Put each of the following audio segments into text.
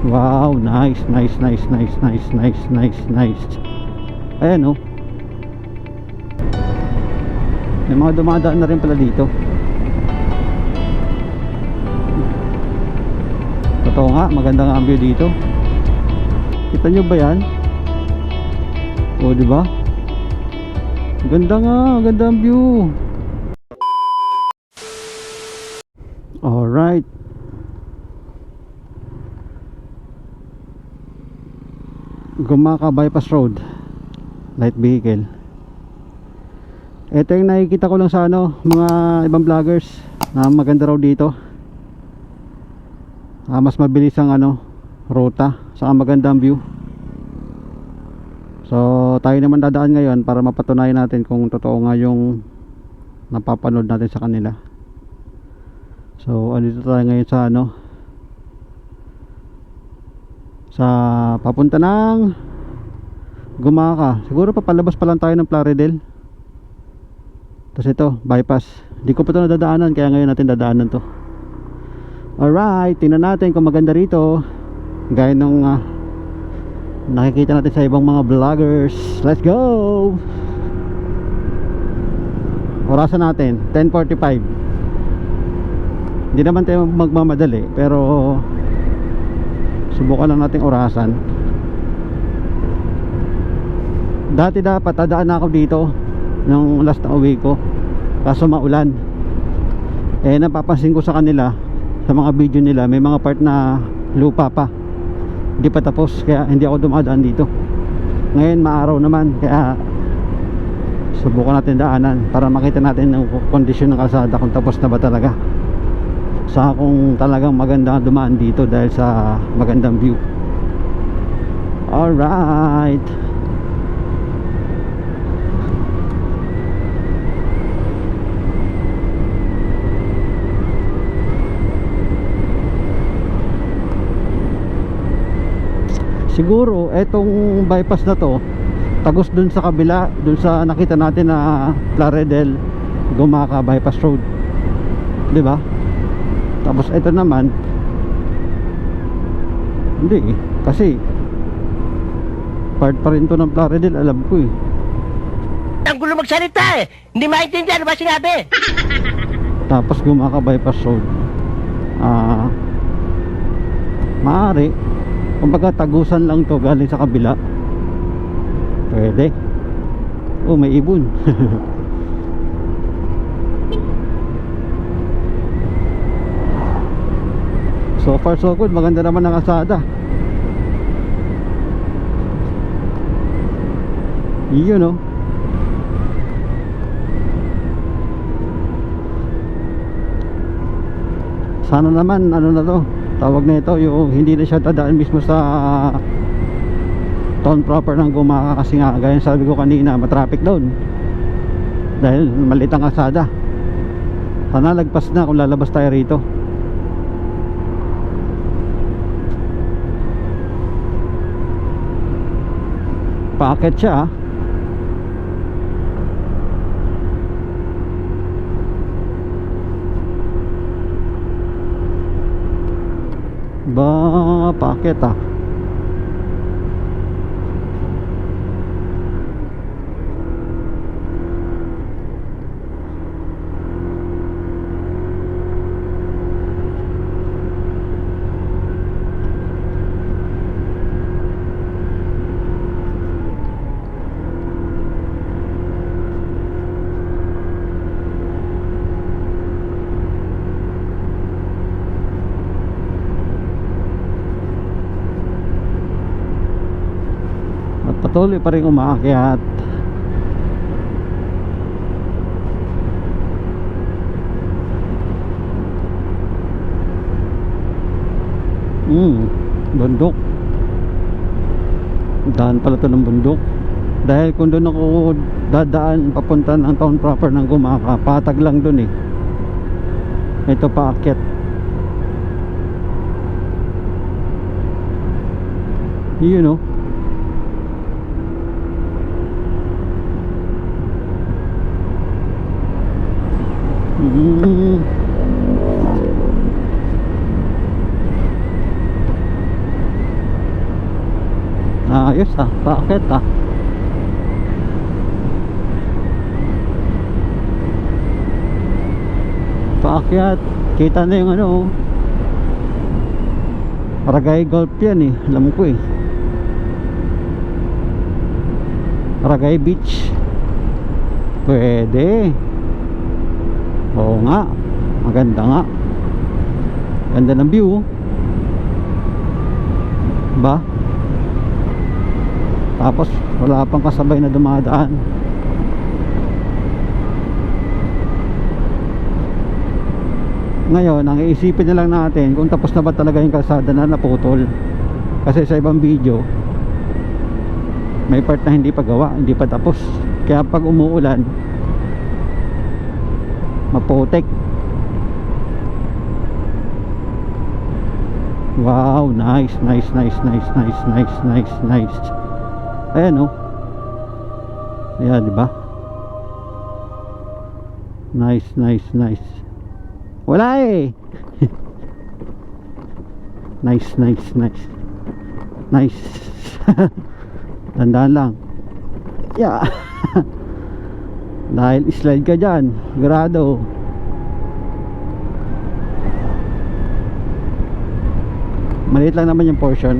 Wow, nice, nice, nice, nice, nice, nice, nice, nice. Ayan oh. May mga dumadaan na rin pala dito. Totoo nga, maganda nga ang view dito. Kita nyo ba yan? O diba? Ganda nga, ganda ang view. Alright. Gumaka Bypass Road, light vehicle. Ito yung nakikita ko lang sa mga ibang vloggers na maganda raw dito. Mas mabilis ang ruta, saka maganda ang view. So tayo naman dadaan ngayon para mapatunayan natin kung totoo nga yung napapanood natin sa kanila. So andito tayo ngayon sa sa papunta ng Gumaka. Siguro papalabas pa lang tayo ng Plaridel. Tapos ito, bypass. Hindi ko pa ito nadadaanan, kaya ngayon natin dadaanan to. Alright, tingnan natin kung maganda rito, gaya nung nakikita natin sa ibang mga vloggers. Let's go! Orasan natin 10:45. Hindi naman tayo magmamadali, pero subukan lang natin orasan. Dati dapat dadaan na ako dito nung last na uwi ko, kaso maulan. Napapansin ko sa kanila, sa mga video nila, may mga part na lupa pa, hindi pa tapos, kaya hindi ako dumadaan dito. Ngayon maaraw naman, kaya subukan natin daanan para makita natin ang kondisyon ng kalsada, kung tapos na ba talaga, sa kung talagang maganda dumaan dito dahil sa magandang view. Alright, siguro etong bypass na to tagos dun sa kabila, dun sa nakita natin na Plaridel Gumaka Bypass Road, di ba? Tapos ito naman hindi kasi part pa rin to ng Plaridel, alam ko eh. Ang gulo magsalita eh, hindi maintindihan ano ba sinabi. Tapos Gumaka Bypass Road, maaari kumbaga tagusan lang to galing sa kabila, pwede. Oh, may ibon. So far so good, maganda naman ang kalsada. Yun oh. Sana naman na to, tawag na ito, yung hindi na siya dadaan mismo sa town proper ng Gumaka, kasi nga gaya sabi ko kanina, matraffic doon dahil maliit ang kalsada. Sana lagpas na kung lalabas tayo rito. Paakyat siya ba, paakyat at patuloy pa rin umaakyat. Bundok, daan pala to ng bundok, dahil kung doon ako dadaan papunta ng town proper ng Gumaka, patag lang doon eh. Ito paakyat. Yun oh. Ayos ah, bakit ah? Paakyat, kita na yung ano, Ragay Golf yan eh, alam ko eh. Ragay Beach. Pwede. Oo nga, maganda nga. Ganda ng view ba? Tapos wala pang kasabay na dumadaan. Ngayon, ang iisipin na lang natin kung tapos na ba talaga yung kalsada na naputol. Kasi sa ibang video may part na hindi pa gawa, hindi pa tapos. Kaya pag umuulan maputik. Wow, nice. Ayan oh. Ayan, diba? Nice. Wala eh. Nice. Tandaan lang. Yeah. Dahil slide ka dyan, grado. Maliit lang naman yung portion,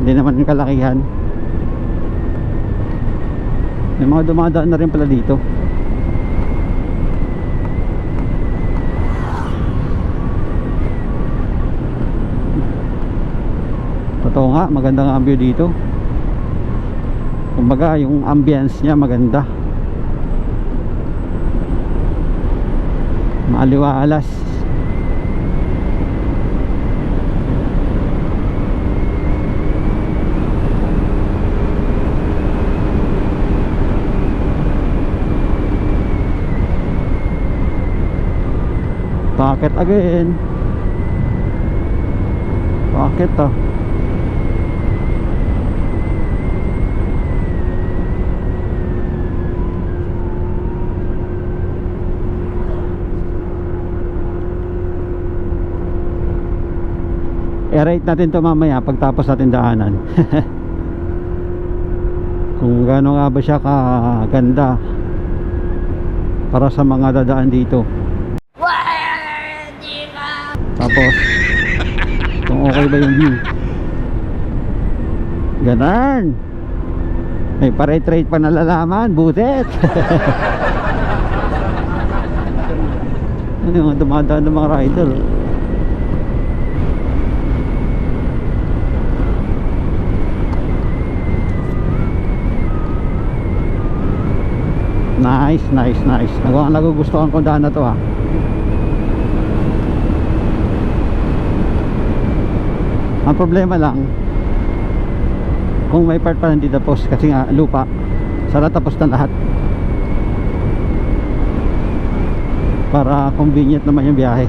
hindi naman yung kalakihan. May mga dumadaan na rin pala dito. Totoo nga, maganda nga ang view dito. Kumbaga yung ambience niya maganda, maaliwalas. Bakit again? Bakit to? I-rate natin to mamaya pagtapos natin daanan. Kung gaano nga ba siya kaganda para sa mga dadaan dito. Tapos kung okay ba yung view. Ganun. May pa-rate pa nalalaman. Butet. Ano yung dumadaan ng mga rider. Nice. Nagugustuhan ko daan na to ah. Ang problema lang kung may part pa hindi tapos, kasi nga lupa. Sana tapos na lahat para convenient naman yung biyahe.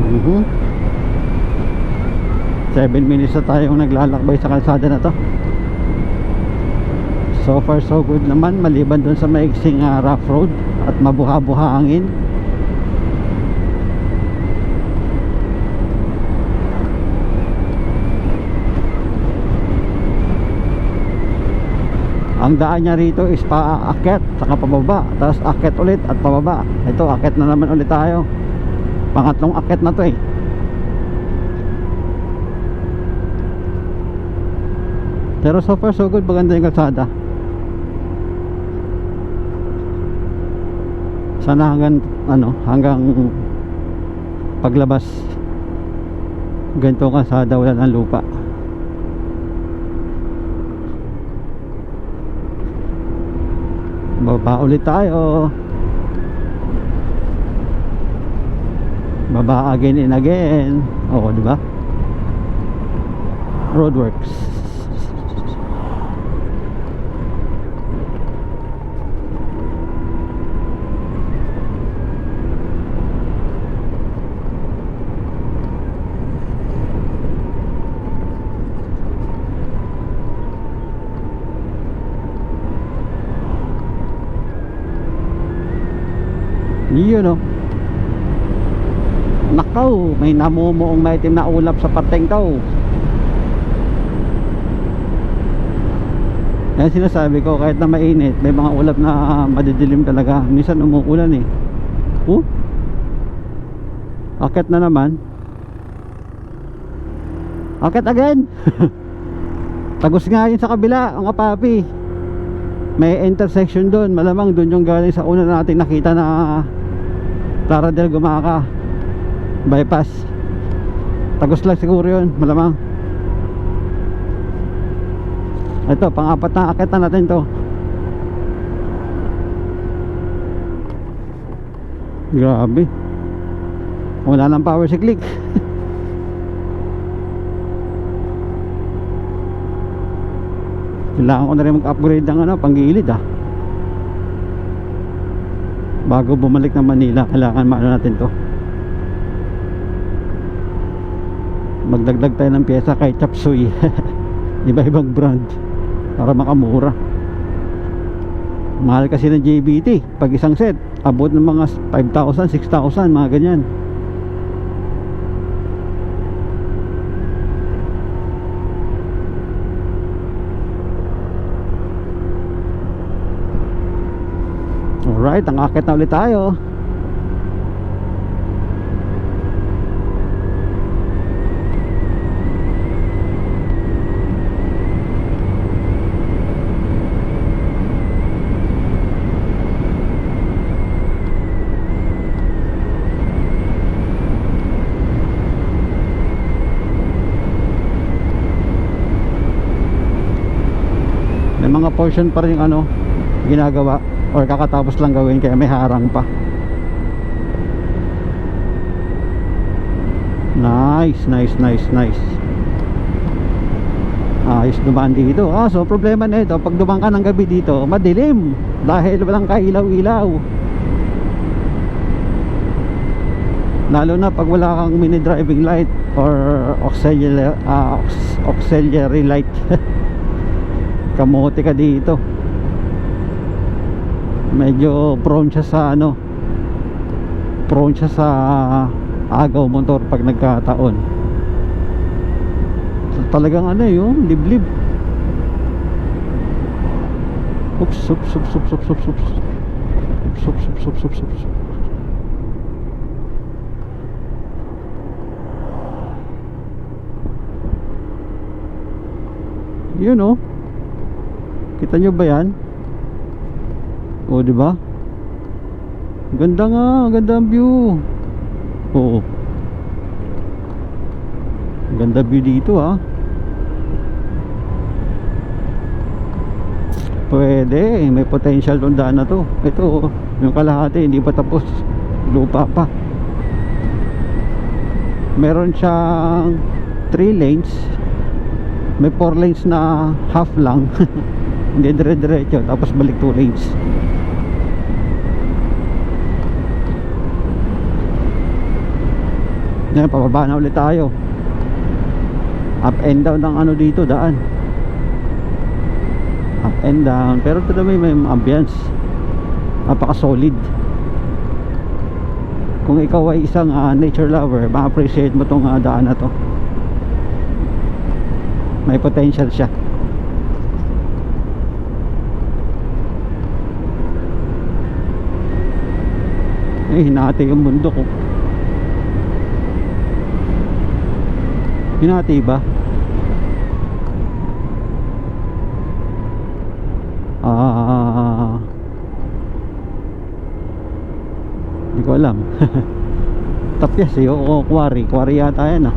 Mhm. 7 minutes na tayong naglalakbay sa kalsada na to. So far so good naman, maliban dun sa maiksing rough road at mabuha-buha hangin. Ang daan niya rito is paakyat saka pababa, tapos akyat ulit at pababa. Ito, akyat na naman ulit tayo. Pangatlong akyat na to eh. Pero so far so good, maganda yung kalsada. Sana hanggang paglabas ganito kalsada, wala ng lupa. Baba ulit tayo. baba again and again. Oo, di ba? Roadworks. Yun o. Nakaw, may namumuong maitim na ulap sa parteng to. Yan sinasabi ko, kahit na mainit, may mga ulap na madidilim talaga. Minsan umuulan eh. Akit na naman. Akit again. Tagos nga yun sa kabila, ang papi. May intersection doon, malamang doon yung galing sa una nating nakita na Clara del Gumaca bypass. Tagos lang siguro yun, malamang. Ito, pang-apat na akitan natin to. Grabe, wala nang power si click. Kailangan ko na rin mag-upgrade ng panggilid bago bumalik ng Manila. Kailangan maano natin to, magdagdag tayo ng pyesa kay Chapsuy. Iba-ibang brand para makamura. Mahal kasi ng JBT pag isang set, abot ng mga 5,000, 6,000, mga ganyan. Alright, ang akit na ulit tayo. May mga portion pa rin ginagawa or kakatapos lang gawin, kaya may harang pa. Nice. Ayos dumaan dito. So problema na ito, pag dumaan ka ng gabi dito, madilim dahil walang kailaw-ilaw. Lalo na pag wala kang mini driving light or auxiliary light. Kamote ka dito. Medyo prone siya sa agaw motor pag nagkataon. So, talagang yung liblib. Oops. Yun kita nyo ba yan? Di ba? Ganda nga, ganda ang view. Oo. Ganda view dito Pwede, may potential tong daan na to. Ito, yung kalahati hindi pa tapos, lupa pa. Meron siyang 3 lanes. May 4 lanes na half lang. Hindi dire-diretso, tapos balik 2 lanes. Ngayon, pababa na ulit tayo. Up and down ng dito, daan. Up and down. Pero ito may ambience. Napaka solid. Kung ikaw ay isang nature lover, ma-appreciate mo tong daan na to. May potential siya. Hinati yung bundok Hinati ba? Hindi ko alam. Tapyas o quarry yata yan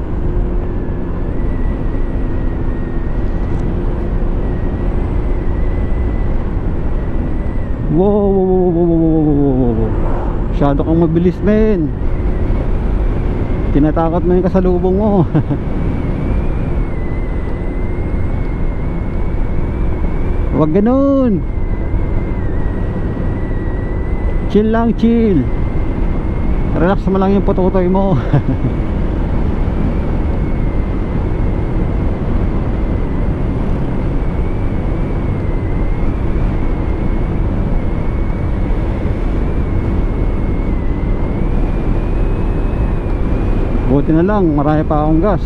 Wow. Masyado kang mabilis, men. Tinatakot mo yung kasalubong mo. Huwag ganun. Chill lang, chill. Relax mo lang yung pututoy mo. Buti na lang, marami pa akong gas.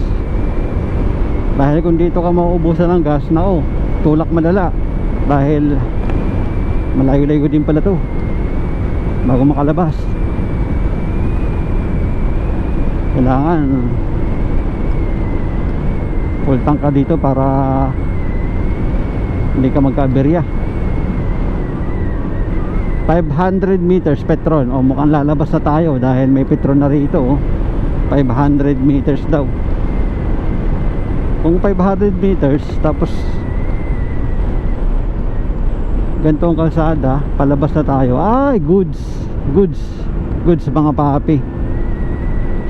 Dahil kung dito ka mauubusan ng gas, nako, tulak malala. Dahil malayo-layo din pala to bago makalabas. Kailangan full tank ka dito para hindi ka magka-aberya. 500 meters Petron. O mukhang lalabas na tayo dahil may Petron na rito. 500 meters daw. Kung 500 meters tapos ganito ang kalsada, palabas na tayo. Ay, goods mga papi.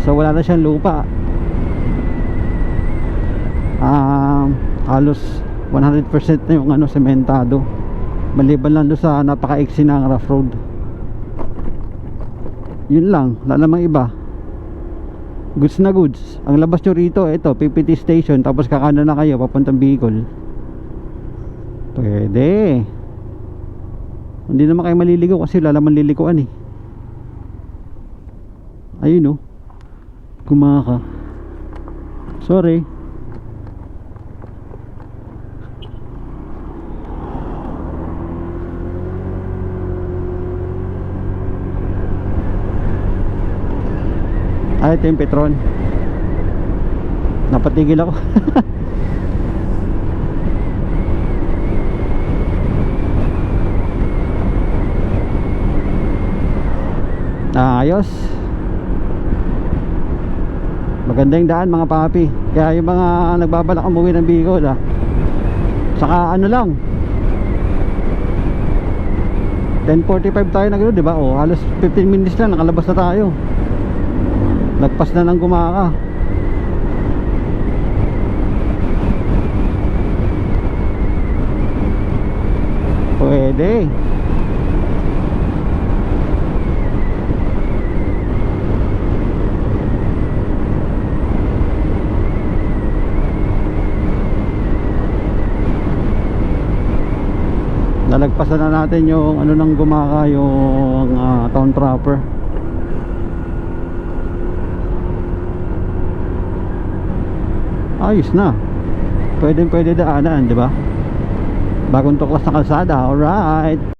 So wala na siyang lupa. Halos 100% na yung sementado. Maliban lang doon sa napaka-iksi ng rough road. Yun lang, wala namang iba. Goods na goods. Ang labas nyo rito, ito, PPT station. Tapos kakanan na kayo, papuntang Bicol. Pwede. Hindi naman kayo maliligo kasi wala naman lilikuan eh. Ayun oh, gumaka. Sorry. Ay, ito yung Petron. Napatigil ako. Ayos. Maganda yung daan mga papi. Kaya yung mga nagbabalak umuwi ng Bicol saka ano lang 10:45 tayo na gano'n, diba? O, halos 15 minutes lang nakalabas na tayo. Lagpas na ng gumaka. Pwede. Nalagpasan na natin yung ano ng gumaka, yung town proper. Ayos na. Pwede daanan, di ba? Bagong tuklas na kalsada. Alright.